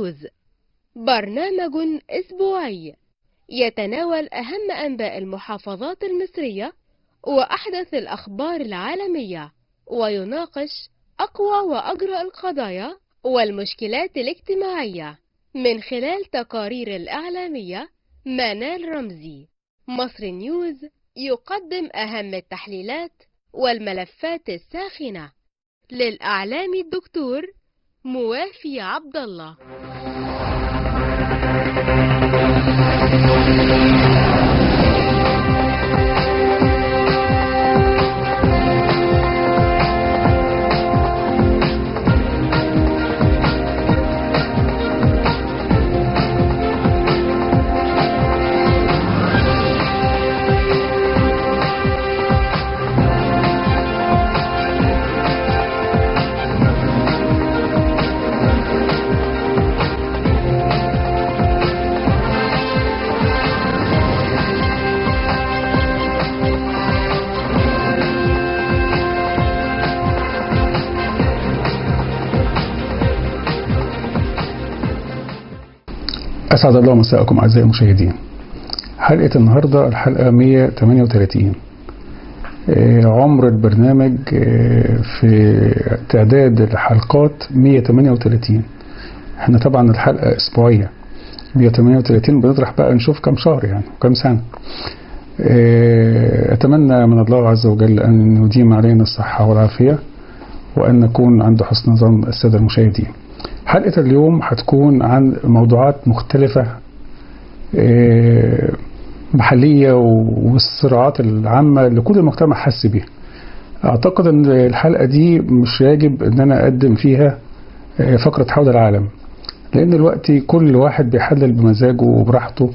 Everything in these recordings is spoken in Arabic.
نيوز، برنامج أسبوعي يتناول أهم أنباء المحافظات المصرية وأحدث الأخبار العالمية، ويناقش أقوى وأجرأ القضايا والمشكلات الاجتماعية من خلال تقارير الإعلامية منال رمزي. مصر نيوز يقدم أهم التحليلات والملفات الساخنة. للإعلامي الدكتور موافي عبد الله. أسعد الله مساءكم أعزائي المشاهدين. حلقة النهاردة الحلقة 138. عمر البرنامج في تعداد الحلقات 138. احنا طبعا الحلقة أسبوعية 138، بنطرح بقى نشوف كم شهر يعني كم سنة. أتمنى من الله عز وجل أن يديم علينا الصحة والعافية وأن نكون عند حسن ظن السادة المشاهدين. حلقة اليوم هتكون عن موضوعات مختلفة محلية والصراعات العامة اللي كل المجتمع حس بيها. أعتقد أن الحلقة دي مش يجب أن أنا أقدم فيها فقرة حول العالم، لأن الوقت كل واحد بيحلل بمزاجه وبراحته،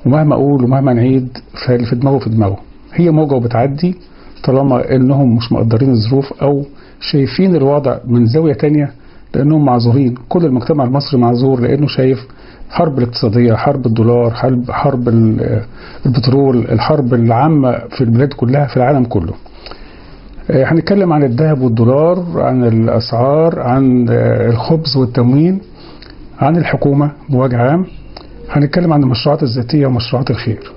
ومهما أقول ومهما نعيد فاللي في دماغه في دماغه. هي موجة وبتعدي طالما أنهم مش مقدرين الظروف أو شايفين الوضع من زاوية تانية، لأنهم معذورين. كل المجتمع المصري معذور لأنه شايف حرب الاقتصادية، حرب الدولار، حرب البترول، الحرب العامة في البلاد كلها في العالم كله. هنتكلم عن الذهب والدولار، عن الأسعار، عن الخبز والتموين، عن الحكومة بوجه عام. هنتكلم عن المشروعات الذاتية ومشروعات الخير.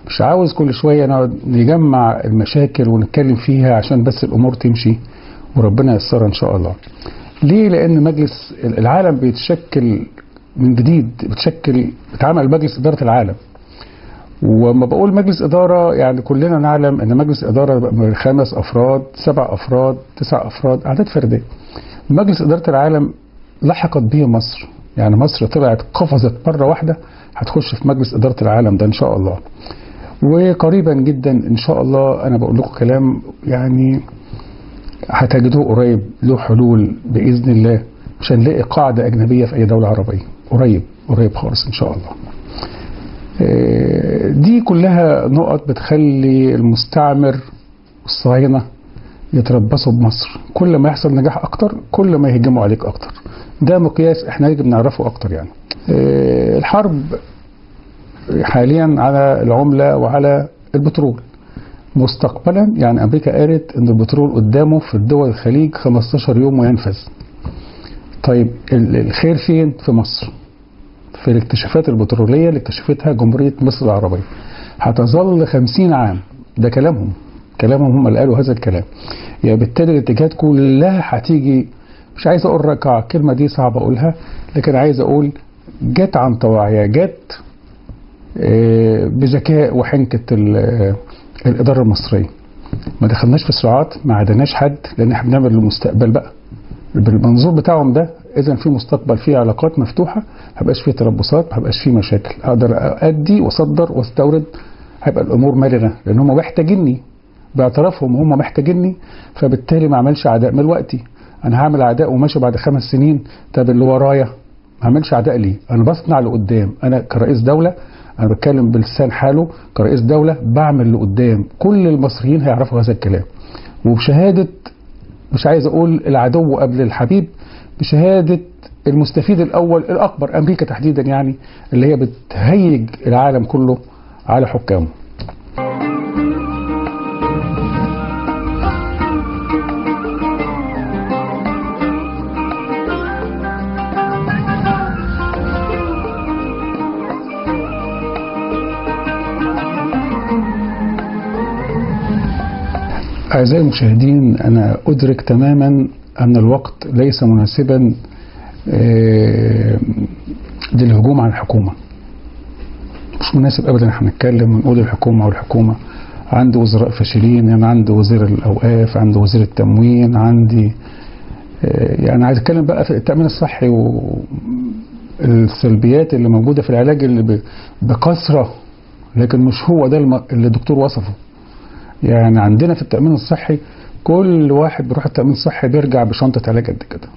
مش عاوز كل شوية نقعد نجمع المشاكل ونتكلم فيها عشان بس الأمور تمشي وربنا ييسرها إن شاء الله. ليه؟ لأن مجلس العالم بيتشكل من جديد، بيتعمل مجلس إدارة العالم. وما بقول مجلس إدارة يعني كلنا نعلم أن مجلس إدارة 5 أفراد 7 أفراد 9 أفراد، أعداد فردية. مجلس إدارة العالم لحقت به مصر، يعني مصر طلعت قفزت مرة واحدة هتخش في مجلس إدارة العالم ده إن شاء الله. وقريبا جدا ان شاء الله، انا بقول لكم كلام يعني هتجدوه قريب له حلول باذن الله، مش هنلاقي قاعده اجنبيه في اي دوله عربيه قريب خالص ان شاء الله. دي كلها نقط بتخلي المستعمر والصهاينه يتربصوا بمصر. كل ما يحصل نجاح اكتر كل ما يهجموا عليك اكتر. ده مقياس احنا يجب نعرفه اكتر يعني. الحرب حاليا على العملة وعلى البترول. مستقبلا يعني أمريكا قالت أن البترول قدامه في الدول الخليج 15 يوم وينفذ. طيب الخير فين؟ في مصر، في الاكتشافات البترولية اللي اكتشفتها جمهورية مصر العربية. هتظل 50 عام، ده كلامهم هم اللي قالوا هذا الكلام. يعني بالتالي الاتجاهات كلها هتيجي، مش عايز أقول ركع، الكلمة دي صعب أقولها، لكن عايز أقول جت عن طواعية، جت بذكاء وحنكة الإدارة المصرية. ما دخلناش في صراعات، ما عدناش حد، لأن احنا بنعمل المستقبل بقى بالمنظور بتاعهم ده. إذا في مستقبل، في علاقات مفتوحة، ما هيبقاش فيه تربصات، ما هيبقاش فيه مشاكل، أقدر أدي وأصدر وأستورد، هيبقى الأمور مرنة، لأن هم محتاجيني باعترافهم، هم محتاجيني. فبالتالي ما عملش عداء من وقتي. أنا هعمل عداء وماشي بعد 5 سنين، طب اللي ورايا ما عملش عداء ليه؟ أنا بصنع لقدام. أنا كرئيس دولة، أنا بتكلم بلسان حاله كرئيس دولة، بعمل لقدام. كل المصريين هيعرفوا هذا الكلام. وبشهادة، مش عايز أقول العدو قبل الحبيب، بشهادة المستفيد الأول الأكبر، أمريكا تحديدا، يعني اللي هي بتهيج العالم كله على حكامه. أعزائي المشاهدين، أنا أدرك تماما أن الوقت ليس مناسبا للهجوم على الحكومة. مش مناسب أبدا احنا نتكلم ونقول الحكومة والحكومة. عندي وزراء فاشلين، يعني عندي وزير الأوقاف، عندي وزير التموين، عندي يعني عايز أتكلم بقى في التأمين الصحي والسلبيات اللي موجودة في العلاج اللي بكثرة، لكن مش هو ده اللي الدكتور وصفه. يعني عندنا في التأمين الصحي كل واحد بيروح التأمين الصحي بيرجع بشنطة علاج قد كده،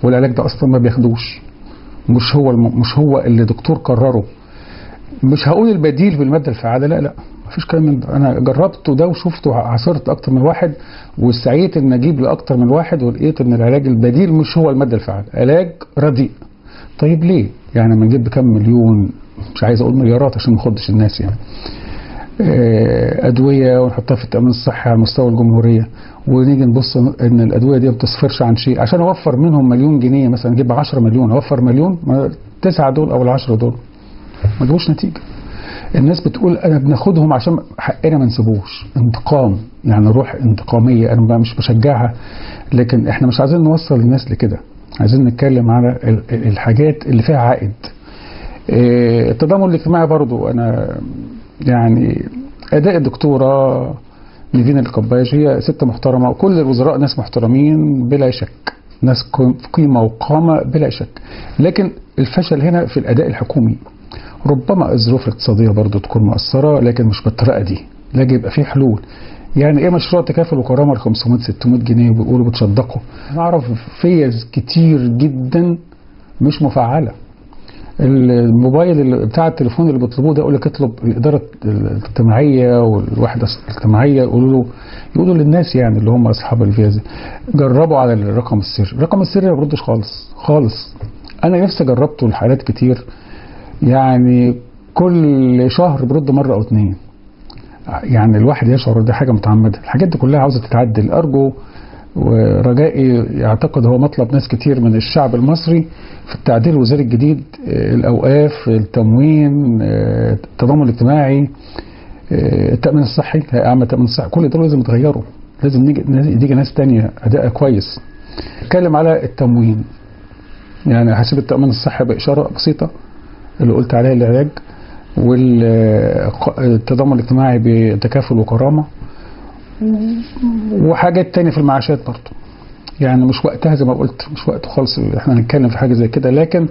والعلاج ده أصلا ما بياخدوش. مش هو اللي دكتور قرره. مش هقول البديل بالمادة الفعالة، لا مفيش كلام من ده. أنا جربته ده وشفته، عاصرت أكتر من واحد واستعيت إن أجيب لأكتر من واحد، ولقيت إن العلاج البديل مش هو المادة الفعالة، علاج رديء. طيب ليه؟ يعني ما نجيب بكام مليون، مش عايز أقول مليارات عشان ما أخدش الناس يعني، أدوية ونحطها في التأمين الصحي على مستوى الجمهورية، ونيجي نبص إن الأدوية دي ما بتصفرش عن شيء. عشان أوفر منهم مليون جنيه مثلا، أجيب 10 مليون، أوفر مليون، 9 دول أو 10 دول ما جابوش نتيجة. الناس بتقول أنا بناخدهم عشان حقنا ما نسيبوش، انتقام، يعني روح انتقامية. أنا بقى مش بشجعها، لكن إحنا مش عايزين نوصل الناس لكده. عايزين نتكلم على الحاجات اللي فيها عائد. التضامن الاجتماعي برضو، أنا يعني أداء الدكتورة نيفين القباش، هي ست محترمة، وكل الوزراء ناس محترمين بلا شك، ناس قيمة وقامة بلا شك، لكن الفشل هنا في الأداء الحكومي. ربما الظروف الاقتصادية برضو تكون مؤثرة، لكن مش بالطريقة دي. لاجي يبقى في حلول. يعني ايه مشروع تكافل وكرامة ال 500-600 جنيه وبيقولوا بتشدقوا؟ انا اعرف فيز كتير جدا مش مفعلة. الموبايل اللي بتاع التليفون اللي بيطلبوه ده، يقول لك اطلب الاداره الاجتماعيه والوحده الاجتماعيه، يقولوا للناس يعني اللي هم اصحاب الفيزا جربوا على الرقم السري. الرقم السري ما بيردش خالص. انا نفسي جربته لحالات كتير، يعني كل شهر برد مره او اتنين. يعني الواحد يشعر ده حاجه متعمده. الحاجات دي كلها عاوزه تتعدل. ارجو ورجائي، يعتقد هو مطلب ناس كتير من الشعب المصري، في التعديل الوزاري الجديد، الأوقاف، التموين، التضامن الاجتماعي، التأمين الصحي، أعمى التأمين الصحي، كل دول لازم يتغيروا. لازم يجي ناس تانية أداء كويس. اتكلم على التموين، يعني هسيب التأمين الصحي بإشارة بسيطة اللي قلت عليها، العلاج والتضامن الاجتماعي بتكافل وكرامة، وحاجات تانية في المعاشات برضو. يعني مش وقتها زي ما قلت، مش وقته خالص احنا نتكلم في حاجة زي كده، لكن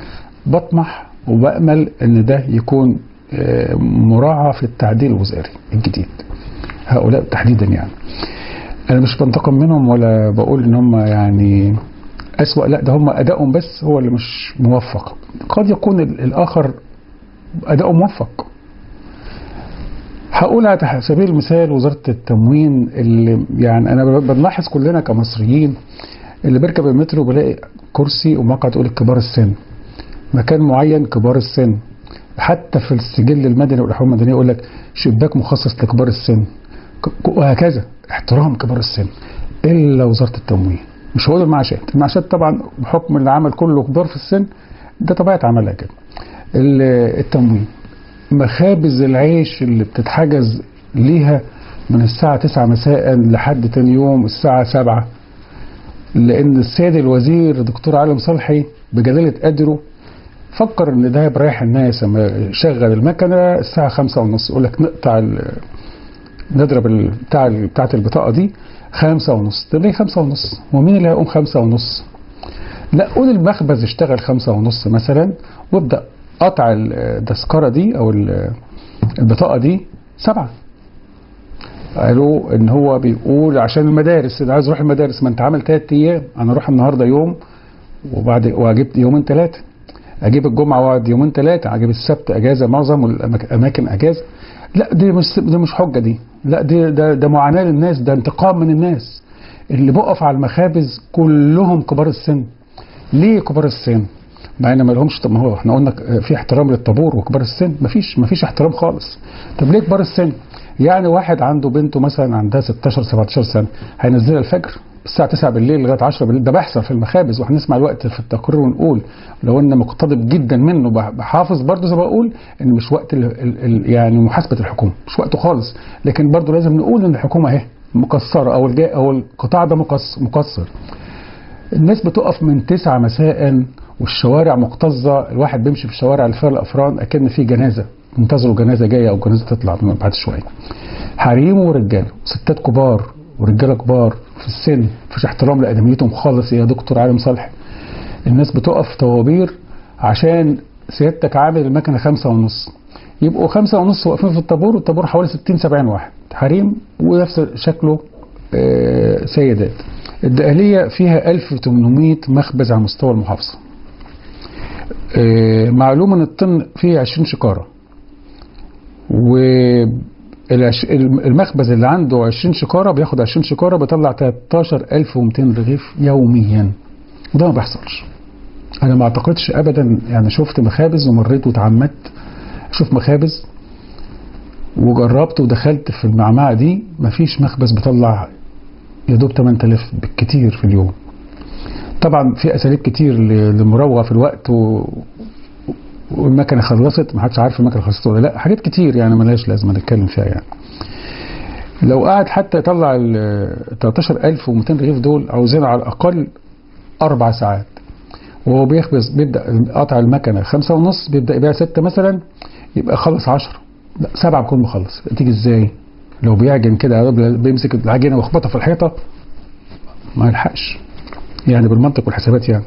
بطمح وبأمل ان ده يكون مراعى في التعديل الوزاري الجديد. هؤلاء تحديدا، يعني انا مش بنتقم منهم ولا بقول ان هم يعني أسوأ، لا، ده هم أدائهم بس هو اللي مش موفق. قد يكون الآخر أداؤه موفق. هقول على سبيل المثال وزارة التموين، اللي يعني أنا بنلاحظ كلنا كمصريين اللي بيركب المترو بلاقي كرسي ومقعد يقول كبار السن، مكان معين كبار السن. حتى في السجل المدني والحقوق المدنية يقول لك شباك مخصص لكبار السن، وهكذا احترام كبار السن. إلا وزارة التموين. مش هقول المعاشات طبعا بحكم العمل كله كبار في السن، ده طبيعة عملها كده. التموين، مخابز العيش اللي بتتحجز ليها من الساعة 9 مساء لحد تاني يوم الساعة 7، لأن السيد الوزير دكتور علي صالحي بجلالة قدره فكر إن ده بريح الناس. لما شغل المكنة الساعة 5:30 يقول لك نقطع نضرب بتاعة البطاقة دي 5:30. طب ليه 5:30؟ ومين اللي هيقوم 5:30؟ لا، قول المخبز اشتغل 5:30 مثلا، وابدأ قطع التذكرة دي أو البطاقة دي 7. قالوا ان هو بيقول عشان المدارس، انا عايز اروح المدارس. ما انت عامل 3 ايام، انا اروح النهارده يوم واجيب يومين 3، اجيب الجمعه واقعد يومين 3، اجيب السبت اجازه، معظم الاماكن اجازه. لا، دي مش حجه دي، لا، ده معاناه للناس، ده انتقام من الناس اللي بقف على المخابز كلهم كبار السن. ليه كبار السن؟ مع ان ما لهمش. طب ما هو احنا قلنا في احترام للطابور وكبار السن، مفيش احترام خالص. طب ليه كبار السن؟ يعني واحد عنده بنته مثلا عندها 16 17 سنه هينزلها الفجر الساعه 9 بالليل لغايه 10 بالليل؟ ده بيحصل في المخابز، وهنسمع الوقت في التقرير ونقول لو ان مقتضب جدا منه. بحافظ برضه زي ما بقول ان مش وقت يعني محاسبه الحكومه، مش وقته خالص، لكن برضه لازم نقول ان الحكومه اهي مقصره او القطاع ده مقصر. الناس بتقف من 9 مساء والشوارع مكتظه، الواحد بيمشي في الشوارع اللي فيها الافران اكن في جنازه، منتظروا جنازه جايه او جنازه تطلع بعد شويه. حريم ورجاله، ستات كبار ورجاله كبار في السن، مفيش احترام لادميتهم خالص يا دكتور عالم صالح. الناس بتقف طوابير عشان سيادتك عامل المكنه 5:30، يبقوا 5:30 واقفين في الطابور، والطابور حوالي 60 70 واحد حريم ونفس شكله سيدات. الدقهلية فيها 1800 مخبز على مستوى المحافظة. معلوم ان الطن فيه 20 شكارة، والمخبز اللي عنده 20 شكارة بياخد 20 شكارة بيطلع 13200 رغيف يوميا، وده ما بيحصلش. انا ما اعتقدش ابدا، يعني شفت مخابز ومريت وتعمدت اشوف مخابز وجربت ودخلت في المعمعة دي، مفيش مخبز بيطلع يدوب 8000 بالكتير في اليوم. طبعا في اساليب كتير للمراوغه في الوقت والمكنه خلصت، ما حدش عارف المكنه خلصت ولا لا، حاجات كتير يعني ملهاش لازمه نتكلم فيها. يعني لو قعد حتى يطلع ال 13200 رغيف دول عاوزين على الاقل 4 ساعات، وهو بيخبز بيبدا قطع المكنه 5:30 بيبدا يبيع 6 مثلا، يبقى خلص 10، لا 7 بيكون مخلص. تيجي ازاي؟ لو بيعجن كده بيمسك العجينه ويخبطها في الحيطه ما يلحقش، يعني بالمنطق والحسابات. يعني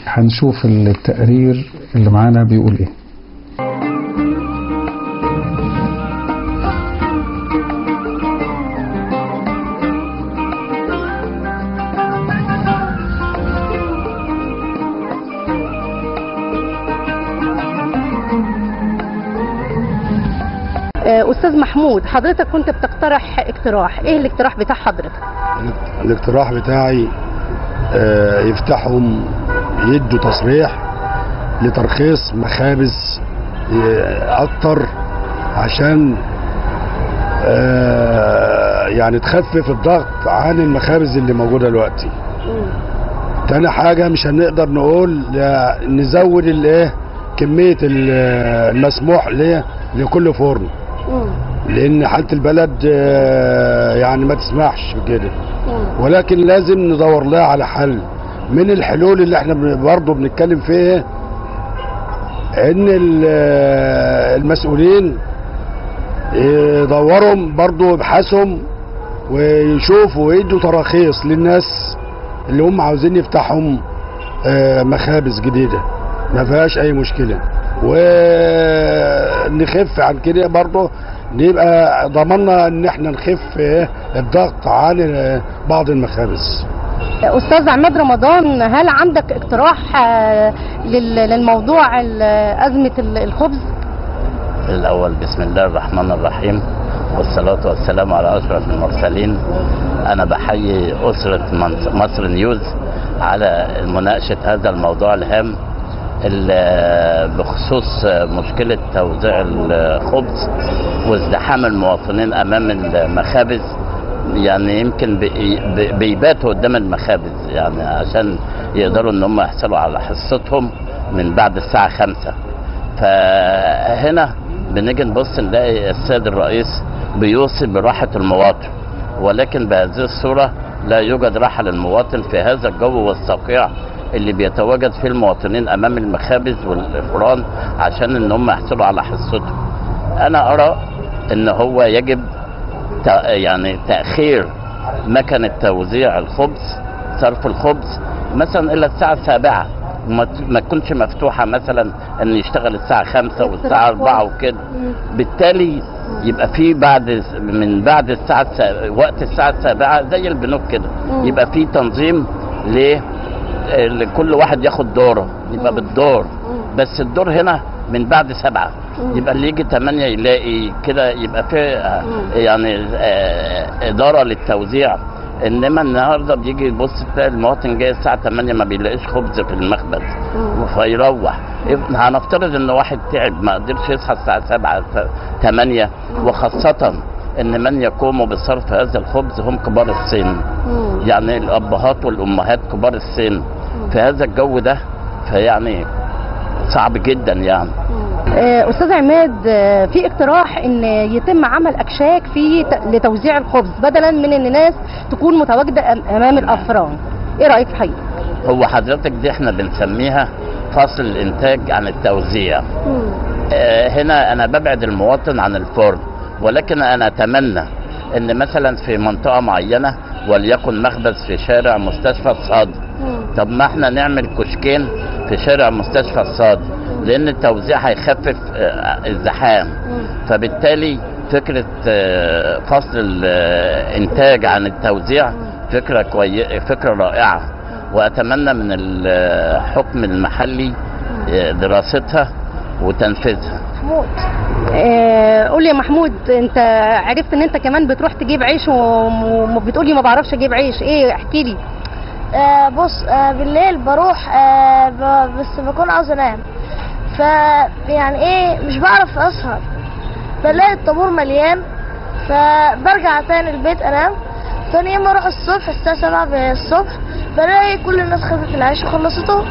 هنشوف التقرير اللي معانا بيقول ايه. أستاذ محمود، حضرتك كنت بتقترح اقتراح، إيه الاقتراح بتاع حضرتك؟ الاقتراح بتاعي يفتحهم، يدوا تصريح لترخيص مخابز أكتر عشان يعني تخفف الضغط عن المخابز اللي موجودة دلوقتي. تاني حاجة مش هنقدر نقول نزود كمية المسموح لكل فرن، لان حالة البلد يعني ما تسمحش بكده، ولكن لازم ندور لها على حل. من الحلول اللي احنا برضه بنتكلم فيها ان المسؤولين يدوروا برضه يبحثوا ويشوفوا ويدوا تراخيص للناس اللي هم عاوزين يفتحهم مخابز جديدة، ما فيهاش اي مشكلة، ونخف عن كده برضه، نبقى ضمننا ان احنا نخف الضغط عن بعض المخابز. أستاذ عماد رمضان، هل عندك اقتراح للموضوع أزمة الخبز؟ الأول بسم الله الرحمن الرحيم، والصلاة والسلام على أشرف المرسلين. أنا بحيي أسرة مصر نيوز على مناقشة هذا الموضوع الهام بخصوص مشكلة توزيع الخبز وازدحام المواطنين أمام المخابز. يعني يمكن بيباتوا قدام المخابز يعني عشان يقدروا ان هم يحصلوا على حصتهم من بعد الساعة 5. فهنا بنيجي نبص نلاقي السيد الرئيس بيوصي براحة المواطن، ولكن بهذه الصورة لا يوجد راحة للمواطن في هذا الجو والصقيع اللي بيتواجد فيه المواطنين امام المخابز والافران عشان ان هم يحصلوا على حصتهم. انا ارى ان هو يجب يعني تأخير مكنة توزيع الخبز، صرف الخبز مثلا الى الساعة 7، ما تكونش مفتوحة مثلا ان يشتغل الساعة 5 والساعة 4 وكده. بالتالي يبقى في من بعد الساعة وقت الساعة 7 زي البنوك كده، يبقى في تنظيم لكل واحد ياخد دوره، يبقى بالدور، بس الدور هنا من بعد 7، يبقى اللي يجي 8 يلاقي كده، يبقى في يعني إدارة للتوزيع انما النهارده بيجي يبص تلاقي المواطن جاي الساعه 8 ما بيلاقيش خبز في المخبز فيروح. هنفترض ان واحد تعب ما قدرش يصحى الساعه 7 8، وخاصه ان من يقوموا بصرف هذا الخبز هم كبار السن، يعني الابهات والامهات كبار السن. في هذا الجو ده فيعني صعب جدا يعني. استاذ عماد، في اقتراح ان يتم عمل اكشاك لتوزيع الخبز بدلا من ان الناس تكون متواجده امام الافران، ايه رايك في حضرتك؟ هو حضرتك دي احنا بنسميها فصل الانتاج عن التوزيع. هنا انا ببعد المواطن عن الفرن، ولكن انا اتمنى ان مثلا في منطقه معينه وليكن مخبز في شارع مستشفى الصاد، طب ما احنا نعمل كشكين في شارع مستشفى الصاد، لان التوزيع هيخفف الزحام. فبالتالي فكره فصل الانتاج عن التوزيع فكره رائعه، واتمنى من الحكم المحلي دراستها وتنفيذها. محمود، قول لي يا محمود، انت عرفت ان انت كمان بتروح تجيب عيش وبتقولي ما بعرفش اجيب عيش، ايه احكي لي. بص، بالليل بروح بس بكون عاوز انام، يعني ايه مش بعرف اسهر، بلاقي الطابور مليان فبرجع تاني البيت انام. تاني يوم اروح الصبح الساعة 7 الصبح بلاقي كل الناس خدت العيش وخلصته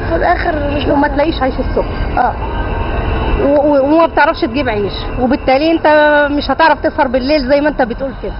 في الاخر مش وما تلاقيش عيش الصبح. وما بتعرفش تجيب عيش، وبالتالي انت مش هتعرف تسهر بالليل زي ما انت بتقول كده.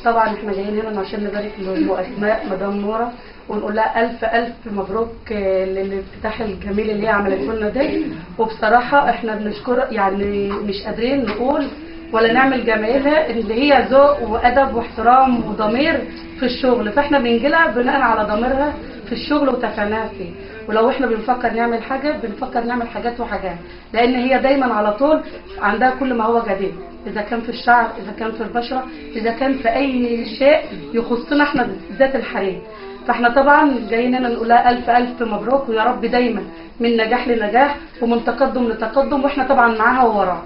طبعا احنا جايين هنا عشان نبارك لأسماء مدام نورة ونقول لها ألف ألف مبروك للافتتاح الجميل اللي هي عملته لنا ده. وبصراحة احنا بنشكر، يعني مش قادرين نقول ولا نعمل جمالها، اللي هي ذوق وأدب واحترام وضمير في الشغل، فاحنا بنجيلها بناء على ضميرها في الشغل وتفانيها فيه. ولو احنا بنفكر نعمل حاجة بنفكر نعمل حاجات وحاجات، لأن هي دايما على طول عندها كل ما هو جديد، إذا كان في الشعر، إذا كان في البشرة، إذا كان في أي شيء يخصنا احنا ذات الحريم. فاحنا طبعا جايين هنا نقول لها الف الف مبروك، ويا رب دايما من نجاح لنجاح ومن تقدم لتقدم، واحنا طبعا معاها ووراها.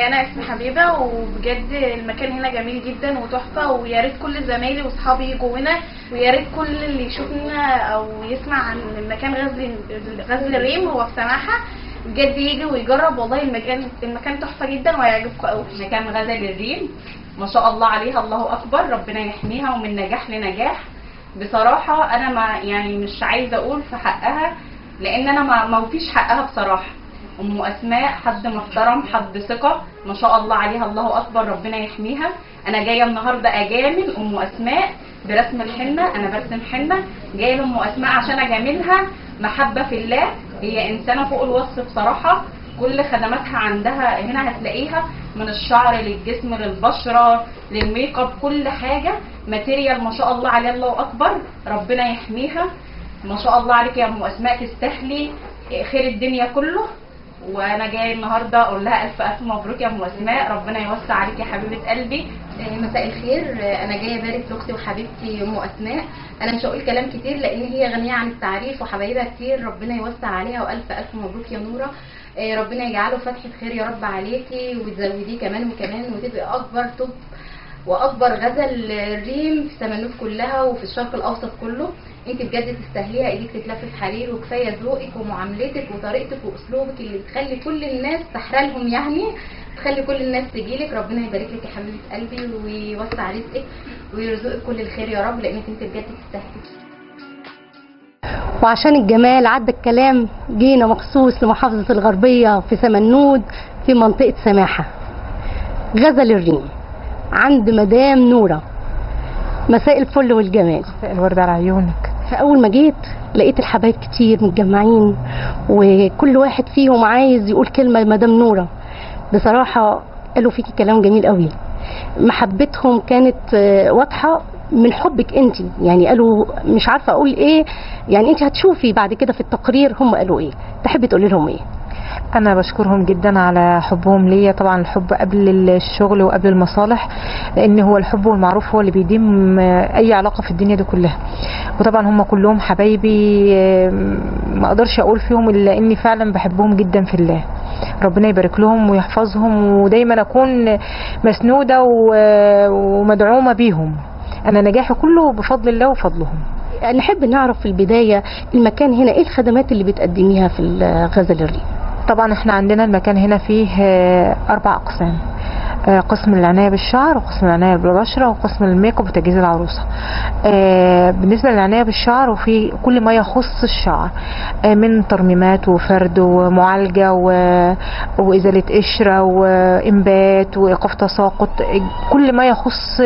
انا اسمي حبيبه، وبجد المكان هنا جميل جدا وتحفه، ويا ريت كل زمايلي واصحابي يجوا هنا، ويا ريت كل اللي يشوفنا او يسمع عن المكان غزل الريم هو في سماحه بجد يجي ويجرب. والله المكان تحفه جدا وهيعجبكم قوي. مكان غزل الريم ما شاء الله عليها، الله اكبر، ربنا يحميها ومن نجاح لنجاح. بصراحه انا ما يعني مش عايزه اقول في حقها، لان انا ما فيش حقها بصراحه. ام اسماء حد محترم، حد ثقه، ما شاء الله عليها، الله اكبر، ربنا يحميها. انا جايه النهارده اجامل ام اسماء برسم الحنه، انا برسم حنه، جايه لام اسماء عشان اجاملها محبه في الله. هي انسانه فوق الوصف بصراحه، كل خدماتها عندها هنا هتلاقيها، من الشعر للجسم للبشره للميك اب، كل حاجه ماتيريال ما شاء الله عليها، الله اكبر، ربنا يحميها. ما شاء الله عليك يا ام اسماء، تستاهلي خير الدنيا كله. وانا جايه النهارده اقول لها الف الف مبروك يا ام اسماء، ربنا يوسع عليك يا حبيبه قلبي. مساء الخير، انا جايه ابارك لاختي وحبيبتي ام اسماء. انا مش هقول كلام كتير لان هي غنيه عن التعريف وحبايبها كتير، ربنا يوسع عليها والف الف مبروك يا نوره. ربنا يجعله فتحه خير يا رب عليكي، وتزوديه كمان وكمان، وتبقى اكبر توب واكبر غزل الريم في سمنوت كلها وفي الشرق الاوسط كله. انت بجد تستاهليها، ايديك تتلف في حرير، وكفايه ذوقك ومعاملتك وطريقتك واسلوبك اللي بتخلي كل الناس تحرى لهم، يعني تخلي كل الناس تجيلك. ربنا يبارك لك يا حبيبه قلبي ويوسع رزقك ويرزقك كل الخير يا رب، لانك انت بجد تستاهلي. وعشان الجمال عدى الكلام، جينا مخصوص لمحافظه الغربيه في سمنود في منطقه سماحه. غزل الريم عند مدام نوره. مساء الفل والجمال. مساء الورد على عيونك. فاول ما جيت لقيت الحبايب كتير متجمعين، وكل واحد فيهم عايز يقول كلمه لمدام نوره. بصراحه قالوا فيكي كلام جميل قوي، محبتهم كانت واضحه من حبك انت، يعني قالوا مش عارفه اقول ايه، يعني انت هتشوفي بعد كده في التقرير هم قالوا ايه. تحبي تقولي لهم ايه؟ انا بشكرهم جدا على حبهم ليا، طبعا الحب قبل الشغل وقبل المصالح، لان هو الحب والمعروف هو اللي بيديم اي علاقه في الدنيا دي كلها. وطبعا هم كلهم حبايبي، ما اقدرش اقول فيهم الا اني فعلا بحبهم جدا في الله. ربنا يبارك لهم ويحفظهم، ودايما اكون مسنوده ومدعومه بيهم. انا نجاحي كله بفضل الله وفضلهم. نحب نعرف في البدايه المكان هنا ايه الخدمات اللي بتقدميها في غزل الريم؟ طبعا احنا عندنا المكان هنا فيه 4 اقسام، قسم العنايه بالشعر، وقسم العنايه بالبشره، وقسم الميك اب وتجهيز العروسه. بالنسبه للعنايه بالشعر وفي كل ما يخص الشعر، من ترميمات وفرد ومعالجه وازاله قشره وانبات وايقاف تساقط، كل ما يخص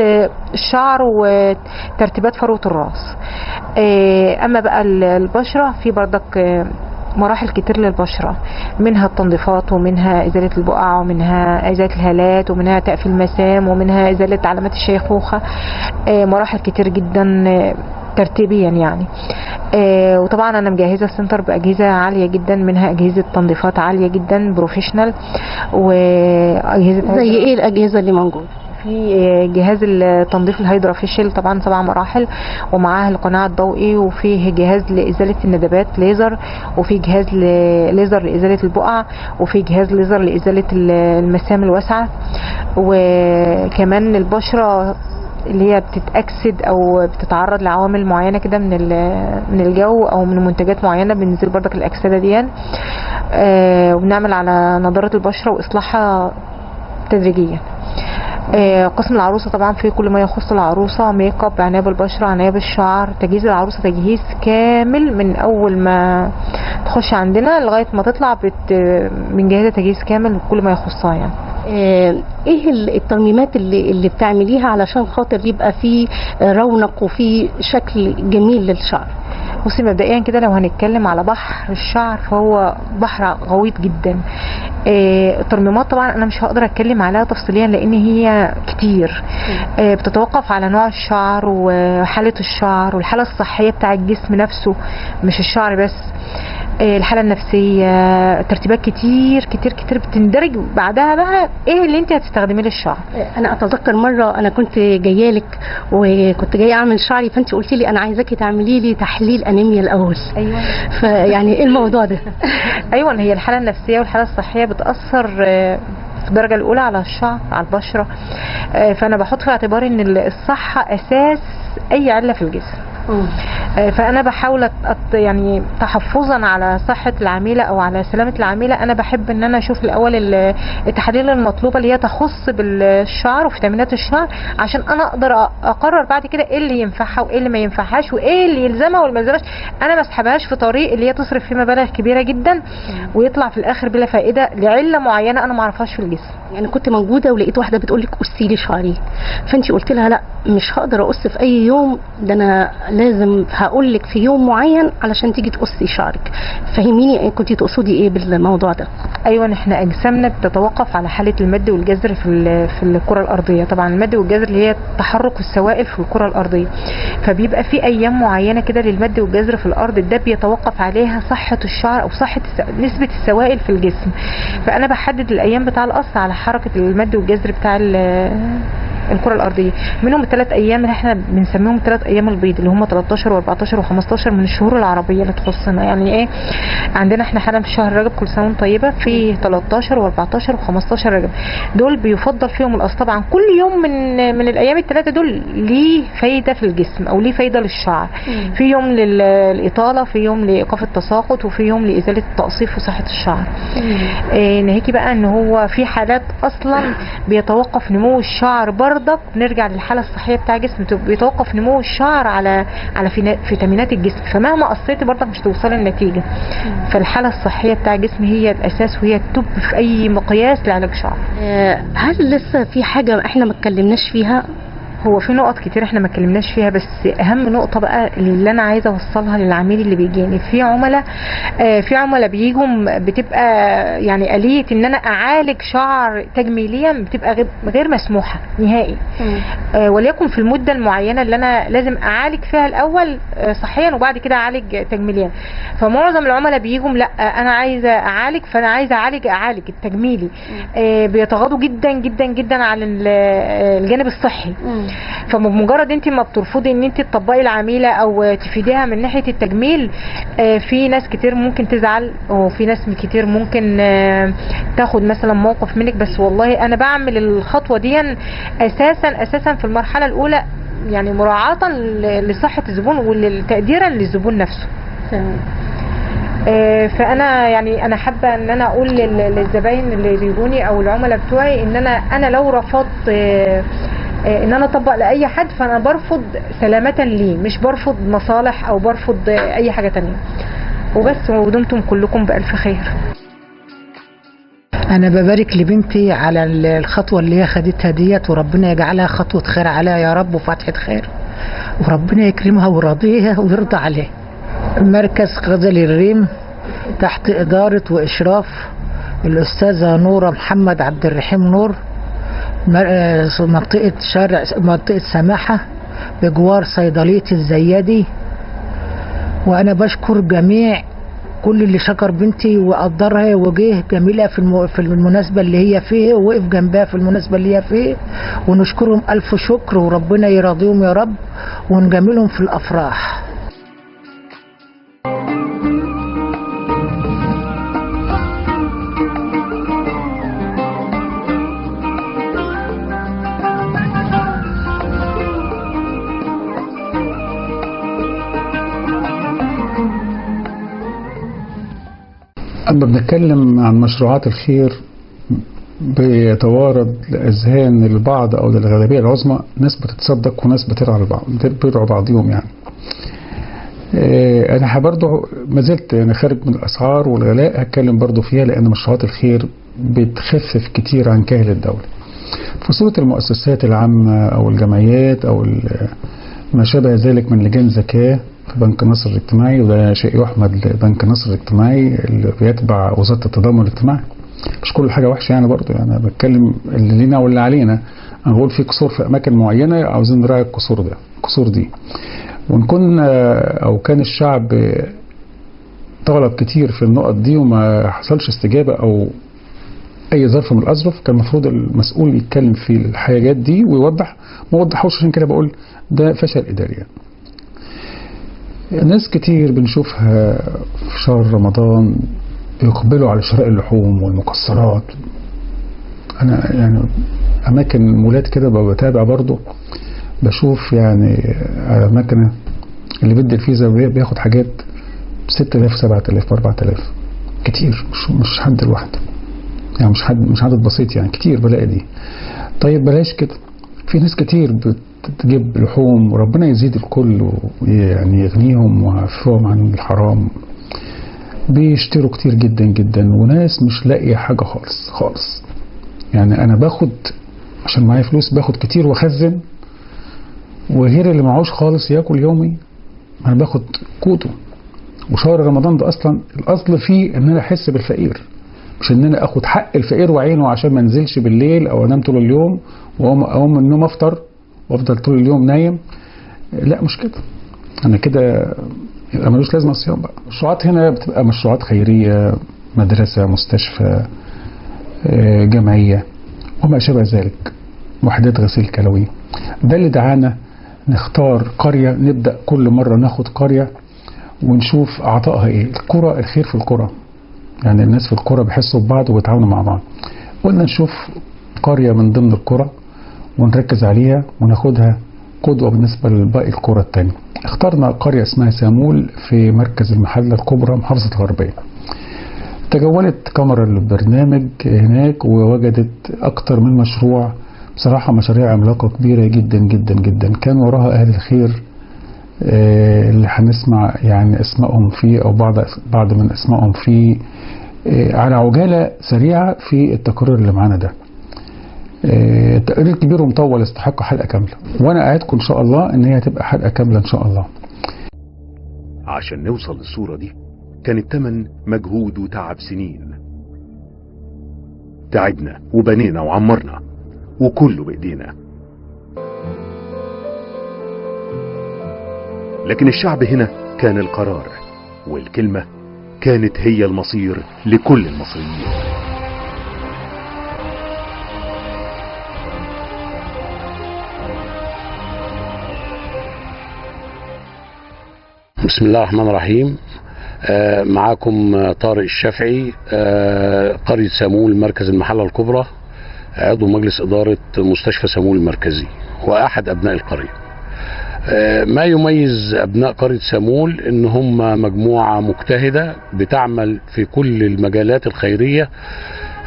الشعر وترتيبات فروه الراس. اما بقى البشره في بردك مراحل كتير للبشرة، منها التنظيفات، ومنها إزالة البقع، ومنها إزالة الهالات، ومنها تقفيل المسام، ومنها إزالة علامات الشيخوخة. مراحل كتير جدا ترتيبيا يعني. وطبعا أنا مجهزة السنتر بأجهزة عالية جدا، منها أجهزة تنظيفات عالية جدا بروفيشنال، وأجهزة زي إيه الأجهزة اللي موجودة؟ في جهاز التنظيف الهيدرافيشل طبعا 7 مراحل، ومعاه القناع الضوئي، وفيه جهاز لإزالة الندبات ليزر، وفي جهاز ليزر لإزالة البقع، وفي جهاز ليزر لإزالة المسام الواسعة. وكمان البشرة اللي هي بتتأكسد او بتتعرض لعوامل معينه كده من الجو او من منتجات معينه، بننزل بردك الاكسده دي، وبنعمل على نضاره البشره واصلاحها تدريجيا. قسم العروسه طبعا في كل ما يخص العروسه، ميك اب، عنايه بالبشره، عنايه بالشعر، تجهيز العروسه تجهيز كامل من اول ما تخش عندنا لغايه ما تطلع بنجهزها تجهيز كامل كل ما يخصها يعني. ايه الترميمات اللي بتعمليها علشان خاطر يبقى في رونق وفي شكل جميل للشعر؟ بصي مبدئيا كده لو هنتكلم على بحر الشعر فهو بحر غويط جدا. الترميمات طبعا انا مش هقدر اتكلم عليها تفصيليا لان هي كتير، بتتوقف على نوع الشعر وحالة الشعر والحالة الصحية بتاع الجسم نفسه، مش الشعر بس. الحاله النفسيه، ترتيبات كتير كتير كتير بتندرج بعدها بقى ايه اللي انت هتستخدميه للشعر. انا اتذكر مره انا كنت جايه لك وكنت جايه اعمل شعري، فانت قلتي لي انا عايزاكي تعملي لي تحليل انيميا الاول. ايوه. فيعني ايه الموضوع ده؟ ايوه، هي الحاله النفسيه والحاله الصحيه بتاثر في الدرجه الاولى على الشعر، على البشره. فانا بحط في اعتباري ان الصحه اساس اي عله في الجسم. فانا بحاول يعني تحفظا على صحه العميله او على سلامه العميله، انا بحب ان انا اشوف الاول التحاليل المطلوبه اللي هي تخص بالشعر وفيتامينات الشعر، عشان انا اقدر اقرر بعد كده ايه اللي ينفعها وايه اللي ما ينفعهاش وايه اللي يلزمها واللي ما يلزمهاش. انا ما اسحبهاش في طريق اللي هي تصرف فيه مبالغ كبيره جدا ويطلع في الاخر بلا فائده لعله معينه انا ما اعرفهاش في الجسم. يعني كنت موجوده ولقيت واحده بتقول لك قصي لي شعري، فانت قلت لها لا مش هقدر اقص في اي يوم، ده انا لازم هقول لك في يوم معين علشان تيجي تقصي شعرك. فهميني كنت تقصدي ايه بالموضوع ده؟ ايوه، احنا اجسامنا بتتوقف على حاله المد والجزر في الكره الارضيه. طبعا المد والجزر اللي هي تحرك السوائل في الكره الارضيه، فبيبقى في ايام معينه كده للمد والجزر في الارض، ده بيتوقف عليها صحه الشعر او صحه نسبه السوائل في الجسم. فانا بحدد الايام بتاع القص على حركه المد والجزر بتاع الكره الارضيه. منهم ال3 ايام اللي احنا بنسميهم 3 ايام البيض، اللي هم 13 و14 و15 من الشهور العربيه اللي تخصنا. يعني ايه؟ عندنا احنا حالا في شهر رجب، كل سنه وانتم طيبه، في 13 و14 و15 رجب، دول بيفضل فيهم القص. طبعا كل يوم من الايام ال3 دول ليه فايده في الجسم او ليه فايده للشعر. في يوم للاطاله، في يوم لايقاف التساقط، وفي يوم لازاله التقصيف وصحه الشعر. ناهيكي بقى ان هو في حالات اصلا بيتوقف نمو الشعر برضك، نرجع للحاله الصحيه بتاع الجسم، بيتوقف نمو الشعر على فيتامينات الجسم، فمهما قصيتي برضك مش توصلي للنتيجه. فالحاله الصحيه بتاع الجسم هي الاساس وهي التوب في اي مقياس لعلاج شعر. هل لسه في حاجه احنا ما اتكلمناش فيها؟ هو في نقط كتير احنا ما اتكلمناش فيها، بس اهم نقطه بقى اللي انا عايزه اوصلها للعميل اللي بيجيني، في عملاء بيجوا بتبقى يعني آلية ان انا اعالج شعر تجميليا بتبقى غير مسموحه نهائي. وليكن في المده المعينه اللي انا لازم اعالج فيها الاول صحيا وبعد كده اعالج تجميليا. فمعظم العملاء بيجوا لا انا عايزه اعالج، فانا عايزه اعالج التجميلي. بيتغاضوا جدا جدا جدا عن الجانب الصحي. فبمجرد انت ما بترفضي ان انت تطبقي العميله او تفيديها من ناحيه التجميل، في ناس كتير ممكن تزعل، وفي ناس كتير ممكن تاخد مثلا موقف منك. بس والله انا بعمل الخطوه دي اساسا في المرحله الاولى، يعني مراعاه لصحه الزبون وتقديرا للزبون نفسه. فانا يعني انا حابه ان انا اقول للزباين اللي بيجوني او العملاء بتوعي ان انا لو رفضت ان انا اطبق لاي حد، فانا برفض سلامه ليه، مش برفض مصالح او برفض اي حاجه تانية. وبس، ودمتم كلكم بالف خير. انا ببارك لبنتي على الخطوه اللي هي خدتها ديت، وربنا يجعلها خطوه خير عليها يا رب وفتحه خير، وربنا يكرمها ويرضيها ويرضى عليها. مركز غزل الريم تحت اداره واشراف الاستاذه نوره محمد عبد الرحيم نور، منطقة سماحة بجوار صيدلية الزيادي. وأنا بشكر جميع كل اللي شكر بنتي وقدرها وجه جميلة في المناسبة اللي هي فيه، ووقف جنبها في المناسبة اللي هي فيه، ونشكرهم ألف شكر، وربنا يرضيهم يا رب ونجملهم في الأفراح. أما بنتكلم عن مشروعات الخير بيتوارد لأذهان البعض أو للغالبية العظمى ناس بتتصدق وناس بترعوا بعضهم يعني. أنا برضو ما زلت يعني خارج من الأسعار والغلاء هتكلم برضو فيها، لأن مشروعات الخير بتخفف كتير عن كاهل الدولة في صورة المؤسسات العامة أو الجمعيات أو ما شابه ذلك من لجان زكاة في بنك مصر الاجتماعي، وده شيء يحمد لبنك مصر الاجتماعي اللي بيتبع وزارة التضامن الاجتماعي. مش كل حاجة وحشة يعني، برضو يعني أنا بتكلم اللي لينا واللي علينا. أنا بقول في قصور في أماكن معينة عاوزين نراعي القصور دي، ونكون أو كان الشعب طلب كتير في النقط دي وما حصلش استجابة أو أي ظرف من الأظرف، كان المفروض المسؤول يتكلم في الحاجات دي ويوضح، ما وضحوش. عشان كده بقول ده فشل إداري يعني. ناس كتير بنشوفها في شهر رمضان بيقبلوا على شراء اللحوم والمكسرات. أنا يعني أماكن مولات كده بتابع برضو، بشوف يعني على أماكن اللي بيدي الفيزا بياخد حاجات 6000 7000 4000 كتير، مش حد لوحده يعني، مش عدد بسيط يعني، كتير بلاقي دي. طيب بلاش كده، في ناس كتير بتجيب لحوم وربنا يزيد الكل ويعني يغنيهم ويعفوهم عن الحرام، بيشتروا كتير جدا جدا، وناس مش لاقيه حاجه خالص خالص. يعني انا باخد عشان معايا فلوس باخد كتير واخزن، وغير اللي معهوش خالص ياكل يومي انا باخد قوته. وشهر رمضان ده اصلا الاصل فيه ان انا احس بالفقير، مش ان انا اخد حق الفقير وعينه عشان ما انزلش بالليل او انام طول اليوم واقوم من النوم افطر وافضل طول اليوم نايم. لا مش كده، انا كده يبقى ملوش لازمه الصيام بقى. المشروعات هنا بتبقى مشروعات خيريه، مدرسه، مستشفى، جمعيه وما شابه ذلك، وحدات غسيل كلوي. ده اللي دعانا نختار قريه، نبدا كل مره ناخد قريه ونشوف عطائها ايه. القرى، الخير في القرى، يعني الناس في القرى بيحسوا ببعض ويتعاونوا مع بعض. قلنا نشوف قريه من ضمن القرى ونركز عليها وناخدها قدوه بالنسبه لباقي القرى التانية. اخترنا قريه اسمها سامول في مركز المحله الكبرى محافظه الغربيه. تجولت كاميرا البرنامج هناك ووجدت اكتر من مشروع، بصراحه مشاريع عملاقه كبيره جدا جدا جدا، كان وراها اهل الخير اللي هنسمع يعني اسمائهم فيه او بعض من اسمائهم فيه على عجاله سريعه في التقرير اللي معانا ده. تقرير كبير ومطول يستحق حلقه كامله، وانا اعدكم ان شاء الله ان هي هتبقى حلقه كامله ان شاء الله. عشان نوصل للصوره دي كان التمن مجهود وتعب سنين. تعبنا وبنينا وعمرنا وكله بايدينا، لكن الشعب هنا كان القرار، والكلمة كانت هي المصير لكل المصريين. بسم الله الرحمن الرحيم. معاكم طارق الشافعي، قرية سامول مركز المحلة الكبرى، عضو مجلس إدارة مستشفى سامول المركزي وأحد أبناء القرية. ما يميز أبناء قرية سامول إن هم مجموعة مجتهدة بتعمل في كل المجالات الخيرية،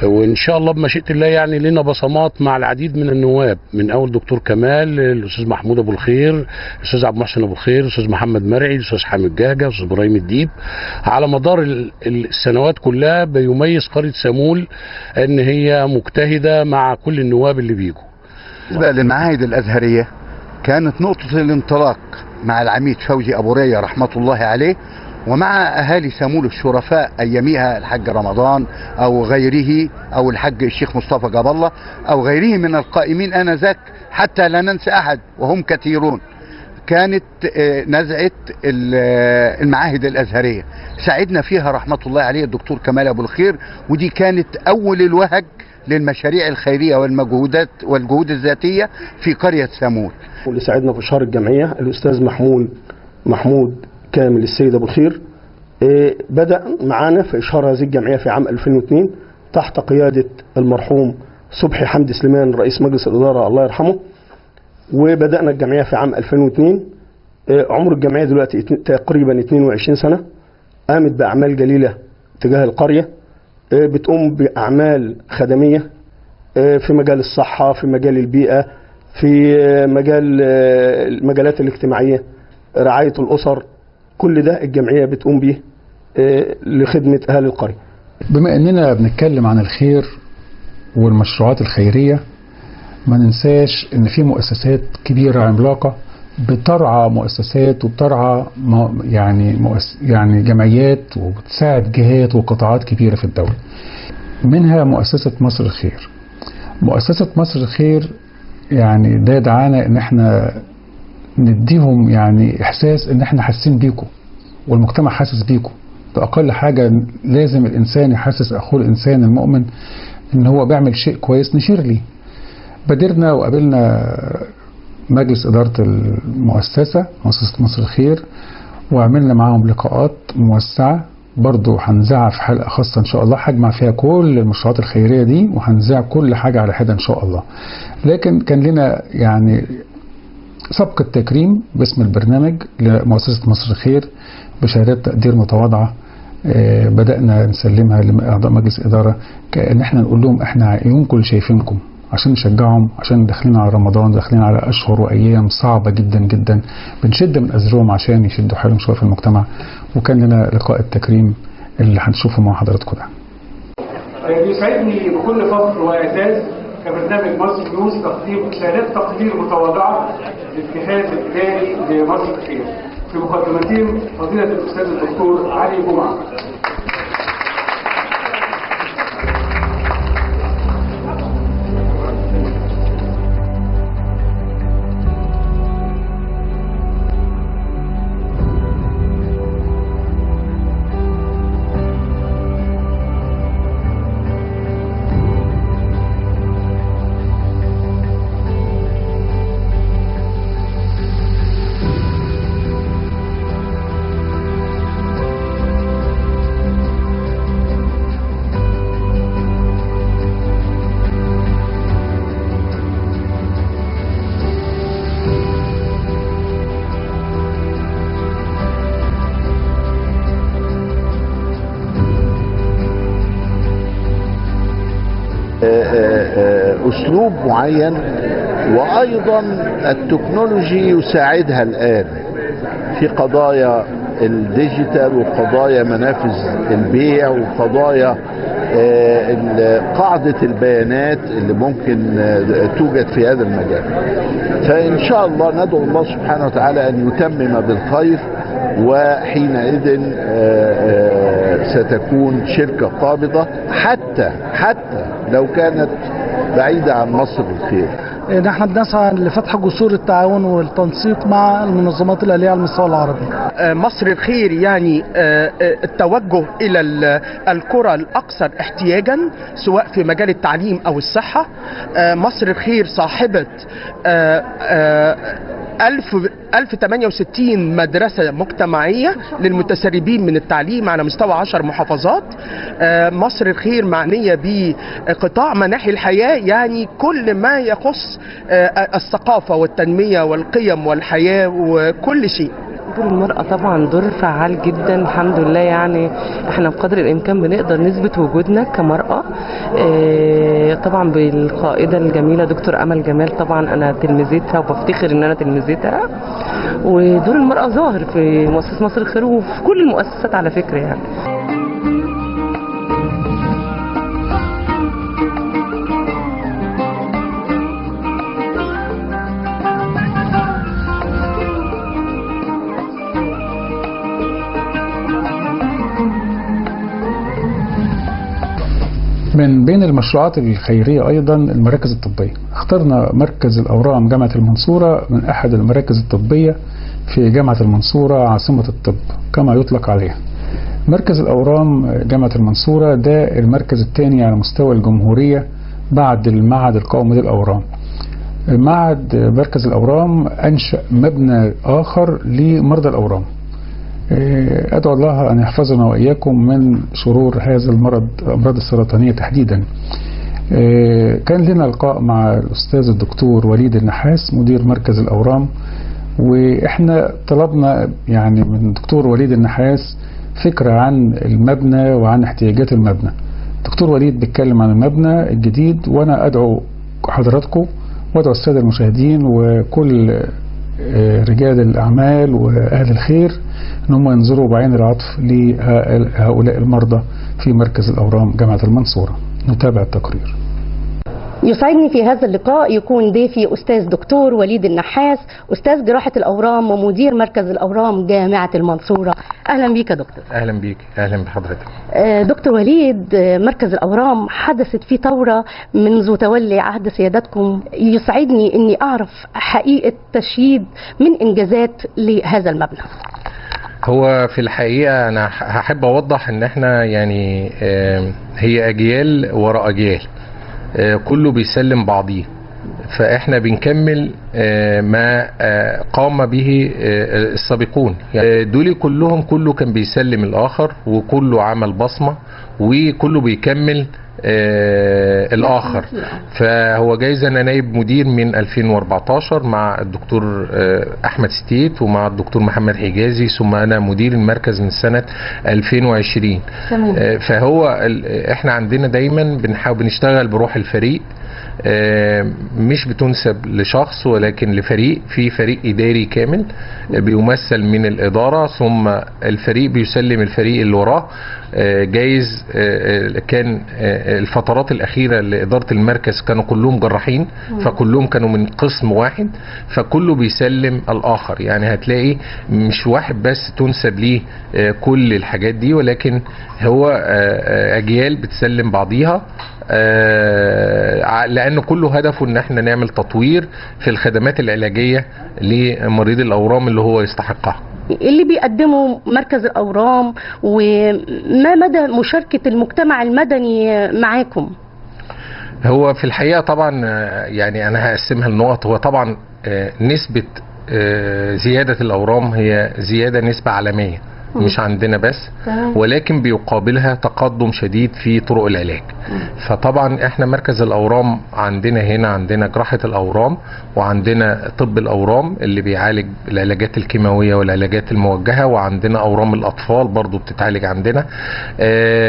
وإن شاء الله بمشيئة الله يعني لنا بصمات مع العديد من النواب، من أول دكتور كمال، الأستاذ محمود أبو الخير، الأستاذ عبد المحسن أبو الخير، الأستاذ محمد مرعي، الأستاذ حامد جهجة، الأستاذ إبراهيم الديب. على مدار السنوات كلها بيميز قرية سامول إن هي مجتهدة مع كل النواب اللي بيجوا. بالنسبة للمعاهد الأزهرية كانت نقطة الانطلاق مع العميد فوزي أبو ريا رحمة الله عليه، ومع أهالي سامول الشرفاء أيامها الحاج رمضان أو غيره، أو الحاج الشيخ مصطفى جاب الله أو غيره من القائمين آنذاك، حتى لا ننسى أحد وهم كثيرون. كانت نزعة المعاهد الأزهرية ساعدنا فيها رحمة الله عليه الدكتور كمال أبو الخير، ودي كانت أول الوهج للمشاريع الخيرية والجهود الذاتية في قرية سامول. واللي ساعدنا في إشهار الجمعية الأستاذ محمود كامل السيد أبو الخير، بدأ معانا في إشهار هذه الجمعية في عام 2002 تحت قيادة المرحوم صبحي حمدي سليمان رئيس مجلس الإدارة الله يرحمه، وبدأنا الجمعية في عام 2002. عمر الجمعية دلوقتي تقريبا 22 سنة، قامت بأعمال جليلة تجاه القرية، بتقوم بأعمال خدمية في مجال الصحة، في مجال البيئة، في المجالات الاجتماعية، رعاية الأسر، كل ده الجمعية بتقوم به لخدمة أهل القرية. بما أننا بنتكلم عن الخير والمشروعات الخيرية، ما ننساش أن في مؤسسات كبيرة عملاقة بترعى مؤسسات وبترعى يعني جمعيات وبتساعد جهات وقطاعات كبيرة في الدولة. منها مؤسسة مصر الخير. مؤسسة مصر الخير يعني ده دعانا ان احنا نديهم يعني احساس ان احنا حاسين بيكم والمجتمع حاسس بيكم، ده أقل حاجة لازم الإنسان يحسس أخوه الإنسان المؤمن إن هو بيعمل شيء كويس نشير ليه. بادرنا وقابلنا مجلس إدارة المؤسسة مؤسسة مصر الخير، وعملنا معاهم لقاءات موسعة برضو هنذاعها في حلقة خاصة إن شاء الله، هجمع فيها كل المشروعات الخيرية دي وهنذاع كل حاجة على حدة إن شاء الله. لكن كان لنا يعني سبق التكريم باسم البرنامج لمؤسسة مصر الخير بشهادات تقدير متواضعة بدأنا نسلمها لأعضاء مجلس إدارة، كأن احنا نقول لهم احنا عيونكم اللي شايفينكم، عشان نشجعهم، عشان داخلين على رمضان، داخلين على أشهر وأيام صعبة جدا جدا، بنشد من أزرهم عشان يشدوا حالهم شوية في المجتمع. وكان لنا لقاء التكريم اللي هنشوفه مع حضراتكم ده. بيسعدني بكل فخر وإعزاز كبرنامج مصر نيوز تقديم شهادات تقدير متواضعة للجهاز الإداري لمصر الخير في مقدمتهم فضيلة الأستاذ الدكتور علي جمعة. أسلوب معين، وأيضا التكنولوجي يساعدها الآن في قضايا الديجيتال وقضايا منافذ البيع وقضايا قاعدة البيانات اللي ممكن توجد في هذا المجال. فإن شاء الله ندعو الله سبحانه وتعالى أن يتمم بالخير، وحينئذ ستكون شركة قابضة حتى لو كانت بعيدة عن مصر الخير. نحن بنسعى لفتح جسور التعاون والتنسيق مع المنظمات الآلية على المستوى العربي. مصر الخير يعني التوجه إلى القرى الأكثر احتياجا سواء في مجال التعليم أو الصحة. مصر الخير صاحبة 1068 مدرسة مجتمعية للمتسربين من التعليم على مستوى 10 محافظات. مصر الخير معنية بقطاع مناحي الحياة، يعني كل ما يخص الثقافة والتنمية والقيم والحياة وكل شيء. دور المرأة طبعا دور فعال جدا الحمد لله، يعني احنا بقدر الامكان بنقدر نثبت وجودنا كمرأة. طبعا بالقائدة الجميلة دكتور امل جمال، طبعا انا تلميذتها وبفتخر ان انا تلميذتها. ودور المرأة ظاهر في مؤسسة مصر الخير وفي كل المؤسسات على فكرة يعني. من بين المشروعات الخيرية أيضا المراكز الطبية. اخترنا مركز الأورام جامعة المنصورة من أحد المراكز الطبية في جامعة المنصورة عاصمة الطب كما يطلق عليها. مركز الأورام جامعة المنصورة ده المركز الثاني على مستوى الجمهورية بعد المعهد القومي للأورام. معهد مركز الأورام أنشأ مبنى آخر لمرضى الأورام. أدعو الله أن يحفظنا وإياكم من شرور هذا المرض، الأمراض السرطانية تحديدا. كان لنا لقاء مع الأستاذ الدكتور وليد النحاس مدير مركز الأورام، وإحنا طلبنا يعني من الدكتور وليد النحاس فكرة عن المبنى وعن احتياجات المبنى. الدكتور وليد بيتكلم عن المبنى الجديد، وأنا أدعو حضراتكم وأدعو السادة المشاهدين وكل رجال الأعمال وأهل الخير أن هم ينظروا بعين العطف لهؤلاء المرضى في مركز الأورام جامعة المنصورة. نتابع التقرير. يسعدني في هذا اللقاء يكون ضيفي أستاذ دكتور وليد النحاس، أستاذ جراحة الأورام ومدير مركز الأورام جامعة المنصورة. أهلا بيك يا دكتور. أهلا بيك، أهلا بحضرتك. دكتور وليد، مركز الأورام حدثت فيه ثورة منذ تولي عهد سيادتكم. يسعدني أني أعرف حقيقة تشييد من إنجازات لهذا المبنى. هو في الحقيقة أنا هحب أوضح إن إحنا يعني هي أجيال وراء أجيال، كله بيسلم بعضيه، فإحنا بنكمل ما قام به السابقون. يعني دول كلهم كله كان بيسلم الآخر، وكله عمل بصمة، وكله بيكمل الآخر. فهو جايز أنا نائب مدير من 2014 مع الدكتور أحمد ستيت ومع الدكتور محمد حجازي، ثم أنا مدير المركز من سنة 2020. فهو احنا عندنا دايما بنشتغل بروح الفريق، مش بتنسب لشخص ولكن لفريق، في فريق إداري كامل بيمثل من الإدارة، ثم الفريق بيسلم الفريق اللي وراه. جايز كان الفترات الأخيرة لإدارة المركز كانوا كلهم جراحين، فكلهم كانوا من قسم واحد، فكله بيسلم الآخر. يعني هتلاقي مش واحد بس تنسب ليه كل الحاجات دي، ولكن هو أجيال بتسلم بعضيها، لأن كله هدفه ان احنا نعمل تطوير في الخدمات العلاجية لمريض الأورام اللي هو يستحقها. اللي بيقدمه مركز الأورام، وما مدى مشاركة المجتمع المدني معاكم؟ هو في الحقيقة طبعا يعني أنا هقسمها لنقط. هو طبعا نسبة زيادة الأورام هي زيادة نسبة عالمية، مش عندنا بس، ولكن بيقابلها تقدم شديد في طرق العلاج. فطبعا احنا مركز الأورام عندنا جراحة الأورام، وعندنا طب الأورام اللي بيعالج العلاجات الكيماوية والعلاجات الموجهة، وعندنا أورام الأطفال برضو بتتعالج عندنا،